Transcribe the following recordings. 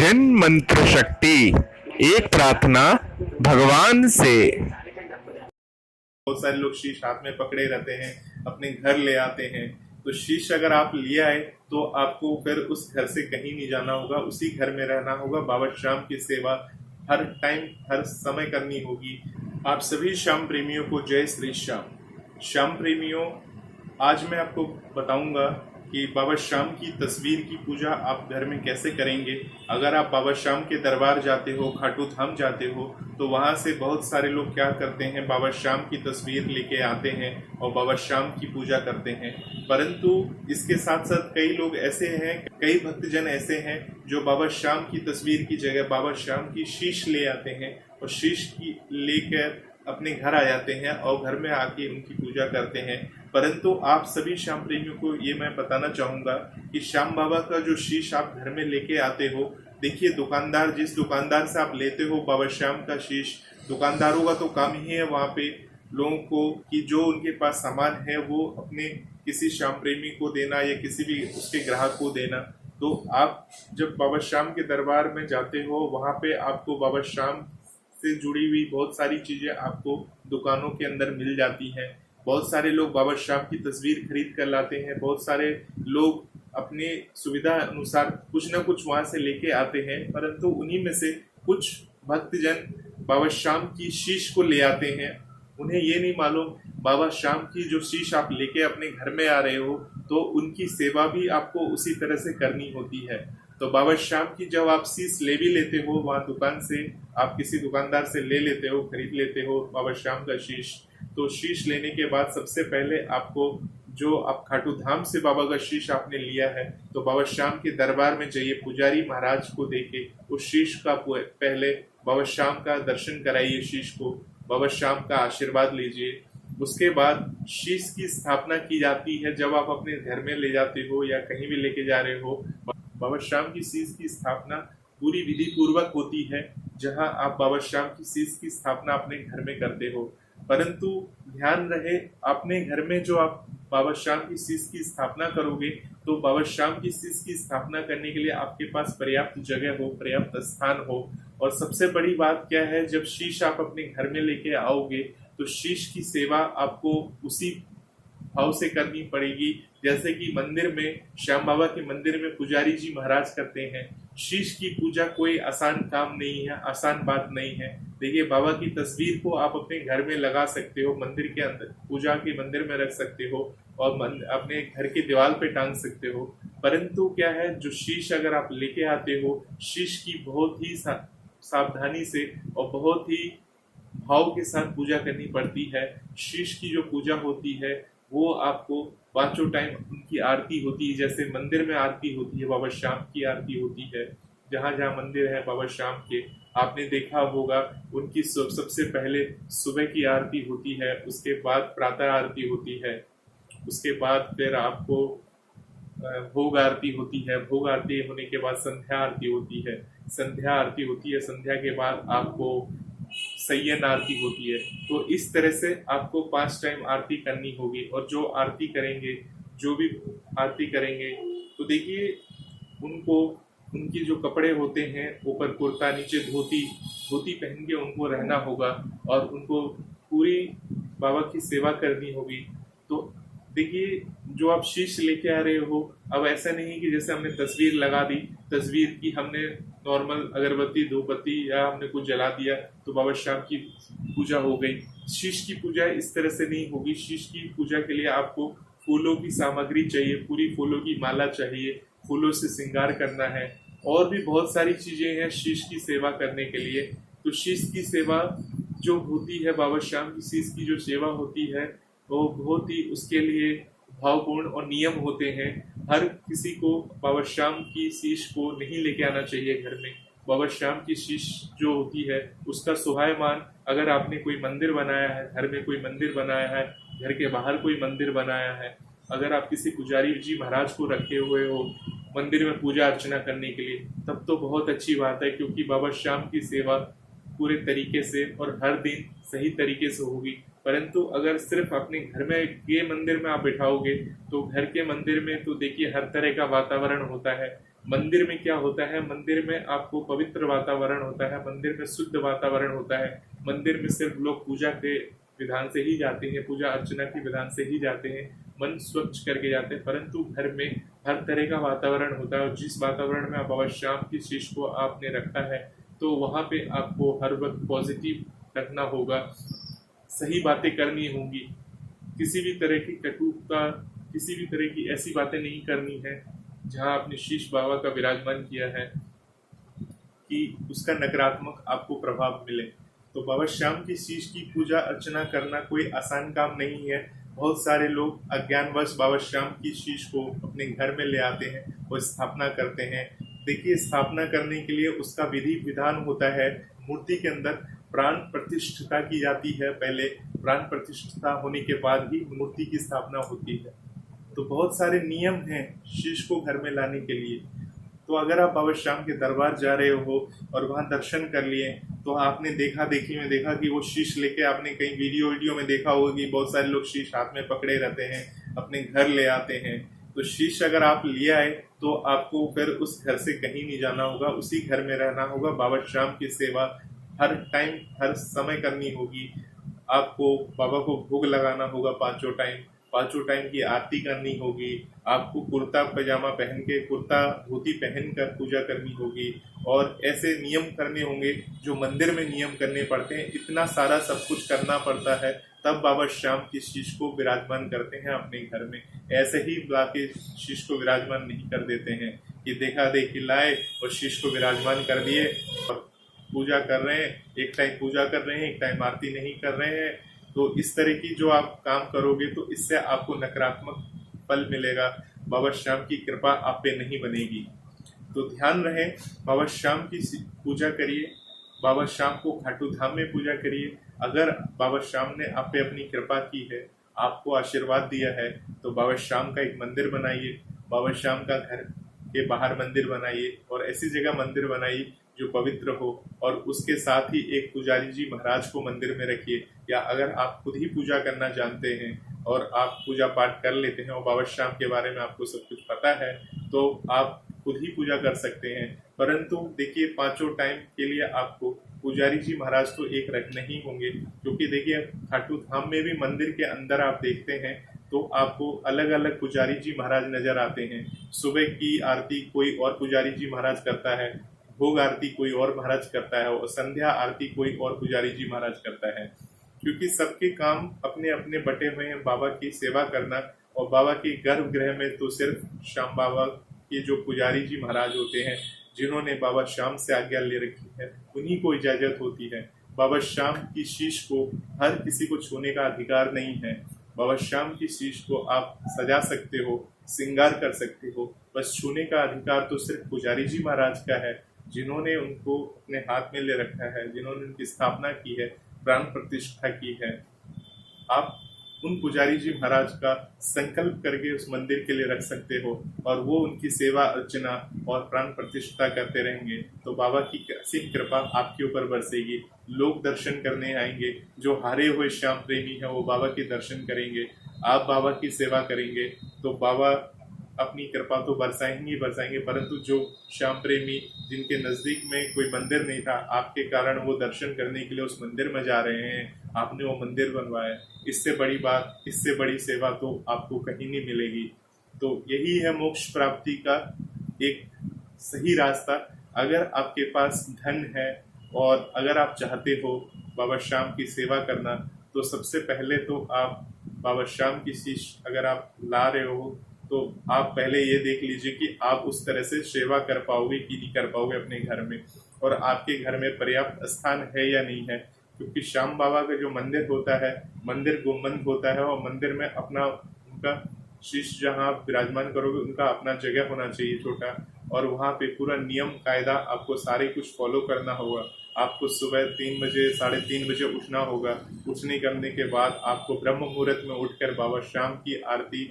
जन मंत्र शक्ति, एक प्रार्थना भगवान से। बहुत सारे लोग शीश हाथ में पकड़े रहते हैं, अपने घर ले आते हैं। तो शीश अगर आप ले आए तो आपको फिर उस घर से कहीं नहीं जाना होगा, उसी घर में रहना होगा। बाबा श्याम की सेवा हर टाइम हर समय करनी होगी। आप सभी श्याम प्रेमियों को जय श्री श्याम। श्याम प्रेमियों, आज मैं आपको बताऊंगा कि बाबा श्याम की तस्वीर की पूजा आप घर में कैसे करेंगे। अगर आप बाबा श्याम के दरबार जाते हो, खाटू धाम जाते हो, तो वहां से बहुत सारे लोग क्या करते हैं, बाबा श्याम की तस्वीर लेके आते हैं और बाबा श्याम की पूजा करते हैं। परंतु इसके साथ साथ कई लोग ऐसे हैं, कई भक्तजन ऐसे हैं जो बाबा श्याम की तस्वीर की जगह बाबा श्याम की शीश ले आते हैं और शीश की लेकर अपने घर आ जाते हैं और घर में आके उनकी पूजा करते हैं। परंतु आप सभी श्याम प्रेमियों को ये मैं बताना चाहूंगा कि श्याम बाबा का जो शीश आप घर में लेके आते हो, देखिए दुकानदार, जिस दुकानदार से आप लेते हो बाबा श्याम का शीश, दुकानदारों का तो काम ही है वहाँ पे लोगों को कि जो उनके पास सामान है वो अपने किसी श्याम प्रेमी को देना या किसी भी उसके ग्राहक को देना। तो आप जब बाबा श्याम के दरबार में जाते हो, वहाँ पे आपको बाबा श्याम से जुड़ी हुई बहुत सारी चीजें आपको दुकानों के अंदर मिल जाती हैं। बहुत सारे लोग बाबा श्याम की तस्वीर खरीद कर लाते हैं, बहुत सारे लोग अपनी सुविधा अनुसार कुछ न कुछ वहां से लेके आते हैं। परंतु उन्हीं में से कुछ भक्तजन बाबा श्याम की शीश को ले आते हैं। उन्हें ये नहीं मालूम बाबा श्याम की जो शीश आप लेके अपने घर में आ रहे हो, तो उनकी सेवा भी आपको उसी तरह से करनी होती है। तो बाबा श्याम की जब आप शीश ले भी लेते हो, वहां दुकान से आप किसी दुकानदार से ले लेते हो, खरीद लेते हो बाबा श्याम का शीश, तो शीश लेने के बाद सबसे पहले आपको जो आप खाटू धाम से बाबा का शीश आपने लिया है, तो बाबा श्याम के दरबार में जाइए, पुजारी महाराज को देके उस शीश का पहले बाबा श्याम का दर्शन कराइए, शीश को बाबा श्याम का आशीर्वाद लीजिए। उसके बाद शीश की स्थापना की जाती है। जब आप अपने घर में ले जाते हो या कहीं भी लेके जा रहे हो, बाबा श्याम की शीश की स्थापना पूरी विधि पूर्वक होती है, जहां आप बाबा श्याम की शीश की स्थापना अपने घर में करते हो। परंतु ध्यान रहे, अपने घर में जो आप बाबा श्याम की शीश की स्थापना करोगे, तो बाबा श्याम की शीश की स्थापना करने के लिए आपके पास पर्याप्त जगह हो, पर्याप्त स्थान हो। और सबसे बड़ी बात क्या है, जब शीश आप अपने घर में लेके आओगे तो शीश की सेवा आपको उसी भाव से करनी पड़ेगी जैसे कि मंदिर में, श्याम बाबा के मंदिर में पुजारी जी महाराज करते हैं। शीश की पूजा कोई आसान काम नहीं है, आसान बात नहीं है। देखिए, बाबा की तस्वीर को आप अपने घर में लगा सकते हो, मंदिर के अंदर पूजा के मंदिर में रख सकते हो और अपने घर की दीवार पे टांग सकते हो। परंतु क्या है, जो शीश अगर आप लेके आते हो, शीश की बहुत ही सावधानी से और बहुत ही भाव के साथ पूजा करनी पड़ती है। शीश की जो पूजा होती है वो आपको पांचों टाइम उनकी आरती होती है, जैसे मंदिर में आरती होती है, बाबा श्याम की आरती होती है। जहाँ जहाँ मंदिर है बाबा श्याम के, आपने देखा होगा उनकी सबसे पहले सुबह की आरती होती है, उसके बाद प्रातः आरती होती है, उसके बाद फिर आपको भोग आरती होती है, भोग आरती होने के बाद संध्या आरती होती है, संध्या आरती होती है, संध्या के बाद आपको सय्यन आरती होती है। तो इस तरह से आपको 5 टाइम आरती करनी होगी। और जो आरती करेंगे, जो भी आरती करेंगे, तो देखिए उनको, उनकी जो कपड़े होते हैं, ऊपर कुर्ता, नीचे धोती, धोती पहन के उनको रहना होगा और उनको पूरी बाबा की सेवा करनी होगी। तो देखिए, जो आप शीश लेके आ रहे हो, अब ऐसा नहीं कि जैसे हमने तस्वीर लगा दी, तस्वीर की हमने नॉर्मल अगरबत्ती, धूपबत्ती या हमने कुछ जला दिया तो बाबा श्याम की पूजा हो गई। शीश की पूजा इस तरह से नहीं होगी। शीश की पूजा के लिए आपको फूलों की सामग्री चाहिए, पूरी फूलों की माला चाहिए, फूलों से श्रृंगार करना है, और भी बहुत सारी चीजें हैं शीश की सेवा करने के लिए। तो शीश की सेवा जो होती है, बाबा श्याम की शीश की जो सेवा होती है, वो बहुत ही उसके लिए भावपूर्ण और नियम होते हैं। हर किसी को बाबा श्याम की शीश को नहीं लेके आना चाहिए घर में। बाबा श्याम की शीश जो होती है उसका शोभायमान, अगर आपने कोई मंदिर बनाया है, घर में कोई मंदिर बनाया है, घर के बाहर कोई मंदिर बनाया है, अगर आप किसी पुजारी जी महाराज को रखे हुए हो मंदिर में पूजा अर्चना करने के लिए, तब तो बहुत अच्छी बात है, क्योंकि बाबा श्याम की सेवा पूरे तरीके से और हर दिन सही तरीके से होगी। परंतु अगर सिर्फ अपने घर में ये मंदिर में आप बिठाओगे, तो घर के मंदिर में तो देखिए हर तरह का वातावरण होता है। मंदिर में क्या होता है, मंदिर में आपको पवित्र वातावरण होता है, मंदिर में शुद्ध वातावरण होता है। मंदिर में सिर्फ लोग पूजा के विधान से ही जाते हैं, पूजा अर्चना के विधान से ही जाते हैं, मन स्वच्छ करके जाते हैं। परंतु घर में हर तरह का वातावरण होता है, और जिस वातावरण में आप बाबा श्याम की शीश को आपने रखा है, तो वहाँ पे आपको हर वक्त पॉजिटिव रखना होगा, सही बातें करनी होंगी, किसी भी तरह की कटुता, किसी भी तरह की ऐसी बातें नहीं करनी है जहाँ आपने शीश बाबा का विराजमान किया है कि उसका नकारात्मक आपको प्रभाव मिले। तो बाबा श्याम की शीश की पूजा अर्चना करना कोई आसान काम नहीं है। बहुत सारे लोग अज्ञानवश बाबा श्याम की शीश को अपने घर में ले आते हैं और स्थापना करते हैं। देखिए, स्थापना करने के लिए उसका विधि विधान होता है। मूर्ति के अंदर प्राण प्रतिष्ठा की जाती है, पहले प्राण प्रतिष्ठा होने के बाद ही मूर्ति की स्थापना होती है। तो बहुत सारे नियम हैं शीश को घर में लाने के लिए। तो अगर आप बाबा श्याम के दरबार जा रहे हो और वहां दर्शन कर लिए, तो आपने देखा कि वो शीश लेके, आपने कहीं वीडियो में देखा होगा कि बहुत सारे लोग शीश हाथ में पकड़े रहते हैं, अपने घर ले आते हैं। तो शीश अगर आप ले आए तो आपको फिर उस घर से कहीं नहीं जाना होगा, उसी घर में रहना होगा। बाबा श्याम की सेवा हर टाइम हर समय करनी होगी। आपको बाबा को भोग लगाना होगा, पांचों टाइम की आरती करनी होगी। आपको कुर्ता पजामा पहन के, कुर्ता धोती पहन कर पूजा करनी होगी, और ऐसे नियम करने होंगे जो मंदिर में नियम करने पड़ते हैं। इतना सारा सब कुछ करना पड़ता है, तब बाबा श्याम की शीश को विराजमान करते हैं अपने घर में। ऐसे ही लाके शीश को विराजमान नहीं कर देते हैं कि देखा देखी लाए और शीश को विराजमान कर दिए और पूजा कर रहे हैं, एक टाइम पूजा कर रहे हैं, एक टाइम आरती नहीं कर रहे हैं। तो इस तरह की जो आप काम करोगे तो इससे आपको नकारात्मक फल मिलेगा, बाबा श्याम की कृपा आप पे नहीं बनेगी। तो ध्यान रहे, बाबा श्याम की पूजा करिए, बाबा श्याम को खाटू धाम में पूजा करिए। अगर बाबा श्याम ने आप पे अपनी कृपा की है, आपको आशीर्वाद दिया है, तो बाबा श्याम का एक मंदिर बनाइए, बाबा श्याम का घर के बाहर मंदिर बनाइए, और ऐसी जगह मंदिर बनाइए जो पवित्र हो, और उसके साथ ही एक पुजारी जी महाराज को मंदिर में रखिए। या अगर आप खुद ही पूजा करना जानते हैं और आप पूजा पाठ कर लेते हैं और बाबा श्याम के बारे में आपको सब कुछ पता है, तो आप खुद ही पूजा कर सकते हैं। परंतु देखिए, पांचों टाइम के लिए आपको पुजारी जी महाराज तो एक रखने ही होंगे, क्योंकि देखिए खाटू धाम में भी मंदिर के अंदर आप देखते हैं तो आपको अलग अलग पुजारी जी महाराज नजर आते हैं। सुबह की आरती कोई और पुजारी जी महाराज करता है, भोग आरती कोई और महाराज करता है, और संध्या आरती कोई और पुजारी जी महाराज करता है। क्योंकि सबके काम अपने अपने बटे हुए हैं बाबा की सेवा करना। और बाबा के गर्भगृह में तो सिर्फ श्याम बाबा के जो पुजारी जी महाराज होते हैं, जिन्होंने बाबा श्याम से आज्ञा ले रखी है, उन्हीं को इजाजत होती है। बाबा श्याम की शीश को हर किसी को छूने का अधिकार नहीं है। बाबा श्याम की शीश को आप सजा सकते हो, श्रृंगार कर सकते हो, बस छूने का अधिकार तो सिर्फ पुजारी जी महाराज का है, जिन्होंने उनको अपने हाथ में ले रखा है, जिन्होंने उनकी स्थापना की है, प्राण प्रतिष्ठा की है। आप उन पुजारी जी महाराज का संकल्प करके उस मंदिर के लिए रख सकते हो, और वो उनकी सेवा अर्चना और प्राण प्रतिष्ठा करते रहेंगे, तो बाबा की असीम कृपा आपके ऊपर बरसेगी। लोग दर्शन करने आएंगे, जो हारे हुए श्याम प्रेमी हैं वो बाबा के दर्शन करेंगे, आप बाबा की सेवा करेंगे, तो बाबा अपनी कृपा तो बरसाएंगे। परंतु जो श्याम प्रेमी जिनके नजदीक में कोई मंदिर नहीं था, आपके कारण वो दर्शन करने के लिए उस मंदिर में जा रहे हैं, आपने वो मंदिर बनवाया, इससे बड़ी बात, इससे बड़ी सेवा तो आपको कहीं नहीं मिलेगी। तो यही है मोक्ष प्राप्ति का एक सही रास्ता। अगर आपके पास धन है और अगर आप चाहते हो बाबा श्याम की सेवा करना, तो सबसे पहले तो आप बाबा श्याम की शीश अगर आप ला रहे हो, तो आप पहले ये देख लीजिए कि आप उस तरह से सेवा कर पाओगे कि नहीं कर पाओगे अपने घर में, और आपके घर में पर्याप्त स्थान है या नहीं है। क्योंकि श्याम बाबा का जो मंदिर होता है, मंदिर गुम्बद होता है, और मंदिर में अपना उनका शीश जहाँ आप विराजमान करोगे उनका अपना जगह होना चाहिए छोटा, और वहाँ पे पूरा नियम कायदा आपको सारे कुछ फॉलो करना होगा। आपको सुबह 3 बजे 3:30 बजे उठना होगा। उठने करने के बाद आपको ब्रह्म मुहूर्त में उठकर बाबा श्याम की आरती,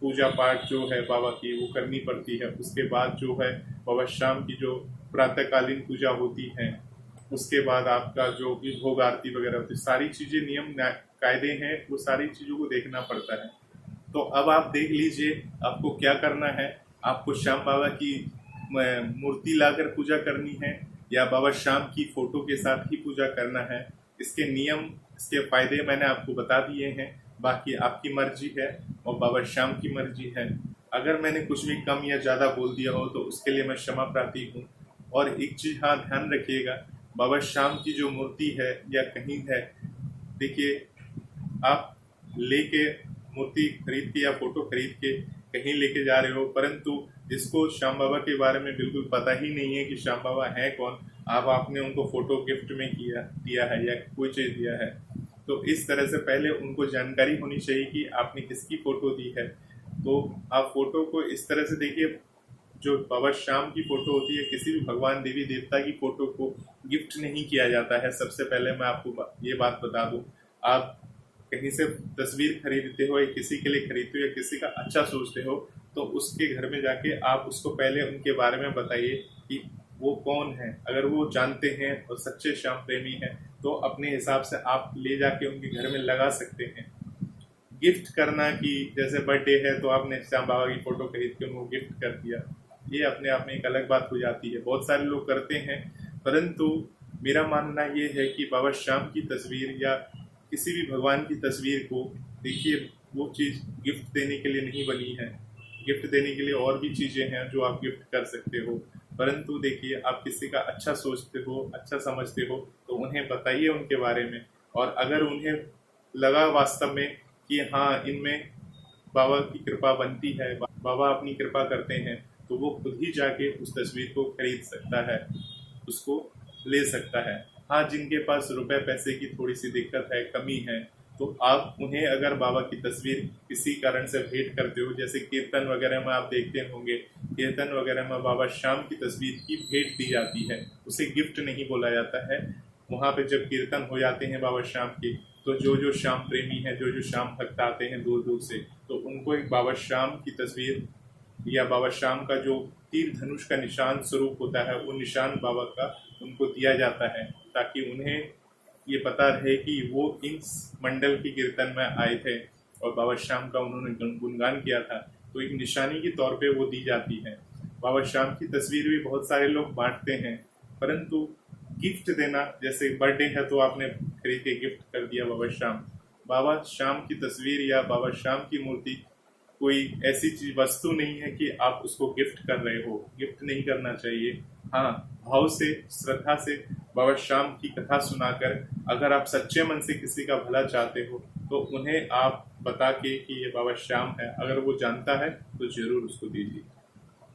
पूजा पाठ जो है बाबा की वो करनी पड़ती है। उसके बाद जो है बाबा श्याम की जो प्रातःकालीन पूजा होती है, उसके बाद आपका जो भी भोग आरती वगैरह होती है, सारी चीजें नियम कायदे हैं, वो सारी चीजों को देखना पड़ता है। तो अब आप देख लीजिए आपको क्या करना है। आपको श्याम बाबा की मूर्ति लाकर पूजा करनी है या बाबा श्याम की फोटो के साथ ही पूजा करना है, इसके नियम, इसके फायदे मैंने आपको बता दिए हैं। बाकी आपकी मर्जी है और बाबा श्याम की मर्जी है। अगर मैंने कुछ भी कम या ज़्यादा बोल दिया हो तो उसके लिए मैं क्षमा प्रार्थी हूँ। और एक चीज़ हाँ ध्यान रखिएगा, बाबा श्याम की जो मूर्ति है या कहीं है, देखिए आप लेके मूर्ति खरीद के या फोटो खरीद के कहीं लेके जा रहे हो, परंतु जिसको श्याम बाबा के बारे में बिल्कुल पता ही नहीं है कि श्याम बाबा है कौन, आपने उनको फोटो गिफ्ट में दिया है या कोई चीज़ दिया है, तो इस तरह से पहले उनको जानकारी होनी चाहिए कि आपने किसकी फोटो दी है। तो आप फोटो को इस तरह से देखिए, जो बाबा श्याम की फोटो होती है, किसी भी भगवान देवी देवता की फोटो को गिफ्ट नहीं किया जाता है। सबसे पहले मैं आपको ये बात बता दूं, आप कहीं से तस्वीर खरीदते हो या किसी के लिए खरीदते हो या किसी का अच्छा सोचते हो, तो उसके घर में जाके आप उसको पहले उनके बारे में बताइए कि वो कौन है। अगर वो जानते हैं और सच्चे श्याम प्रेमी हैं तो अपने हिसाब से आप ले जाके उनके घर में लगा सकते हैं। गिफ्ट करना कि जैसे बर्थडे है तो आपने श्याम बाबा की फोटो खरीद के उनको गिफ्ट कर दिया, ये अपने आप में एक अलग बात हो जाती है। बहुत सारे लोग करते हैं, परंतु मेरा मानना ये है कि बाबा श्याम की तस्वीर या किसी भी भगवान की तस्वीर को देखिए, वो चीज़ गिफ्ट देने के लिए नहीं बनी है। गिफ्ट देने के लिए और भी चीज़ें हैं जो आप गिफ्ट कर सकते हो, परंतु देखिए आप किसी का अच्छा सोचते हो, अच्छा समझते हो तो उन्हें बताइए उनके बारे में। और अगर उन्हें लगा वास्तव में कि हाँ इनमें बाबा की कृपा बनती है, बाबा अपनी कृपा करते हैं, तो वो खुद ही जाके उस तस्वीर को खरीद सकता है, उसको ले सकता है। हाँ, जिनके पास रुपए पैसे की थोड़ी सी दिक्कत है, कमी है, तो आप उन्हें अगर बाबा की तस्वीर किसी कारण से भेंट करते हो, जैसे कीर्तन वगैरह में आप देखते होंगे, कीर्तन वगैरह में बाबा श्याम की तस्वीर की भेंट दी जाती है, उसे गिफ्ट नहीं बोला जाता है। वहाँ पे जब कीर्तन हो जाते हैं बाबा श्याम की, तो जो श्याम प्रेमी हैं, जो श्याम भक्त आते हैं दूर दूर से, तो उनको एक बाबा श्याम की तस्वीर या बाबा श्याम का जो तीर धनुष का निशान स्वरूप होता है, वो निशान बाबा का उनको दिया जाता है, ताकि उन्हें ये पता रहे कि वो इन मंडल के कीर्तन में आए थे और बाबा श्याम का उन्होंने गुणगान किया था। तो एक निशानी के तौर पे वो दी जाती है। बाबा श्याम की तस्वीर भी बहुत सारे लोग बांटते हैं, परंतु गिफ्ट देना, जैसे बर्थडे है तो आपने खरीद के गिफ्ट कर दिया बाबा श्याम की तस्वीर या बाबा श्याम की मूर्ति कोई ऐसी चीज वस्तु नहीं है कि आप उसको गिफ्ट कर रहे हो। गिफ्ट नहीं करना चाहिए। हाँ, भाव से, श्रद्धा से बाबा श्याम की कथा सुनाकर अगर आप सच्चे मन से किसी का भला चाहते हो तो उन्हें आप बता के कि ये बाबा श्याम है, अगर वो जानता है तो जरूर उसको दीजिए।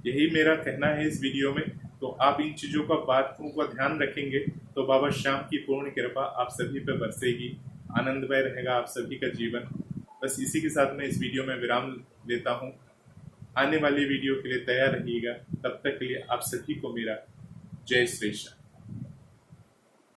यही मेरा कहना है इस वीडियो में। तो आप इन चीज़ों का बातों का ध्यान रखेंगे तो बाबा श्याम की पूर्ण कृपा आप सभी पे बरसेगी, आनंदमय रहेगा आप सभी का जीवन। बस इसी के साथ मैं इस वीडियो में विराम लेता हूँ। आने वाली वीडियो के लिए तैयार रहिएगा। तब तक के लिए आप सभी को मेरा जय श्री श्याम।